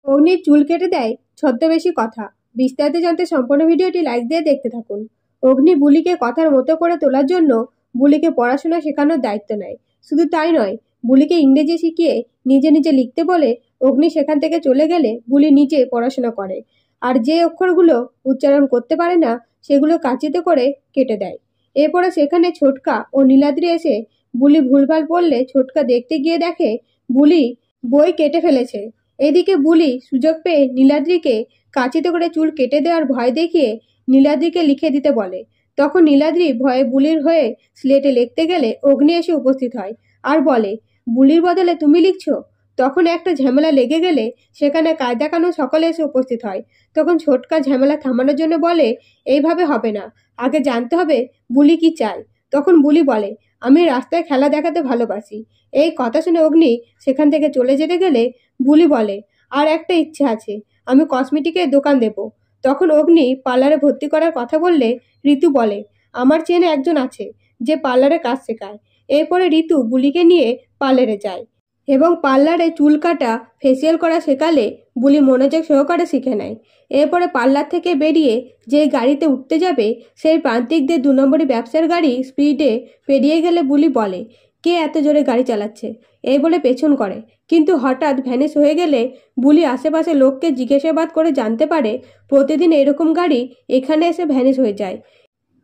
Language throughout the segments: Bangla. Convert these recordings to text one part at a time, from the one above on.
অগ্নির চুল কেটে দেয় ছদ্মবেশী কথা। বিস্তারিত জানতে সম্পূর্ণ ভিডিওটি লাইক দিয়ে দেখতে থাকুন। অগ্নি বুলিকে কথার মতো করে তোলার জন্য বুলিকে পড়াশোনা শেখানোর দায়িত্ব নেয়। শুধু তাই নয়, বুলিকে ইংরেজি শিখিয়ে নিজে নিজে লিখতে বলে। অগ্নি সেখান থেকে চলে গেলে বুলি নিজে পড়াশোনা করে, আর যে অক্ষরগুলো উচ্চারণ করতে পারে না সেগুলো কাঁচিতে করে কেটে দেয়। এরপরে সেখানে ছোটকা ও নীলাদ্রি এসে বুলি ভুলভাল পড়লে ছোটকা দেখতে গিয়ে দেখে বুলি বই কেটে ফেলেছে। এদিকে বুলি সুযোগ পেয়ে নীলাদ্রিকে কাঁচিতে করে চুল কেটে দেওয়ার ভয় দেখিয়ে নীলাদ্রিকে লিখে দিতে বলে। তখন নীলাদ্রি ভয়ে বুলির হয়ে স্লেটে লিখতে গেলে অগ্নি এসে উপস্থিত হয় আর বলে, বুলির বদলে তুমি লিখছো। তখন একটা ঝামেলা লেগে গেলে সেখানে কায়দা কানুন সকলে এসে উপস্থিত হয়। তখন ছোটকা ঝামেলা থামানোর জন্য বলে, এইভাবে হবে না, আগে জানতে হবে বুলি কি চায়। তখন বুলি বলে, আমি রাস্তায় খেলা দেখাতে ভালোবাসি। এই কথা শুনে অগ্নি সেখান থেকে চলে যেতে গেলে বুলি বলে, আর একটা ইচ্ছে আছে, আমি কসমেটিকের দোকান দেব। তখন অগ্নি পার্লারে ভর্তি করার কথা বললে ঋতু বলে, আমার চেনে একজন আছে যে পার্লারে কাজ শেখায়। এরপরে ঋতু বুলিকে নিয়ে পার্লারে যায় এবং পার্লারে চুল কাটা ফেসিয়াল করা শেখালে বুলি মনোযোগ সহকারে শিখে নেয়। এরপরে পার্লার থেকে বেরিয়ে যে গাড়িতে উঠতে যাবে সেই প্রান্তিক দিয়ে 2 নম্বরই ব্যবসার গাড়ি স্পিডে পেরিয়ে গেলে বুলি বলে, কে এত জোরে গাড়ি চালাচ্ছে, এই বলে পেছন করে। কিন্তু হঠাৎ ভ্যানিশ হয়ে গেলে বুলি আশেপাশে লোককে জিজ্ঞাসাবাদ করে জানতে পারে প্রতিদিন এরকম গাড়ি এখানে এসে ভ্যানিশ হয়ে যায়।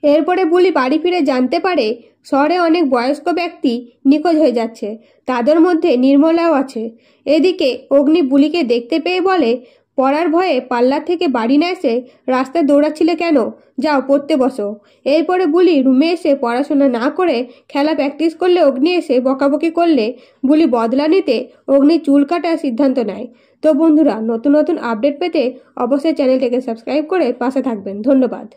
এরপরে বুলি বাড়ি ফিরে জানতে পারে শহরে অনেক বয়স্ক ব্যক্তি নিখোঁজ হয়ে যাচ্ছে, তাদের মধ্যে নির্মলাও আছে। এদিকে অগ্নি বুলিকে দেখতে পেয়ে বলে, পড়ার ভয়ে পার্লার থেকে বাড়ি না এসে রাস্তায় দৌড়াচ্ছিলে কেন, যাও পড়তে বসো। এরপরে বুলি রুমে এসে পড়াশোনা না করে খেলা প্র্যাকটিস করলে অগ্নি এসে বকাবকি করলে বুলি বদলা নিতে অগ্নি চুল কাটার সিদ্ধান্ত নেয়। তো বন্ধুরা, নতুন নতুন আপডেট পেতে অবশ্যই চ্যানেলটাকে সাবস্ক্রাইব করে পাশে থাকবেন। ধন্যবাদ।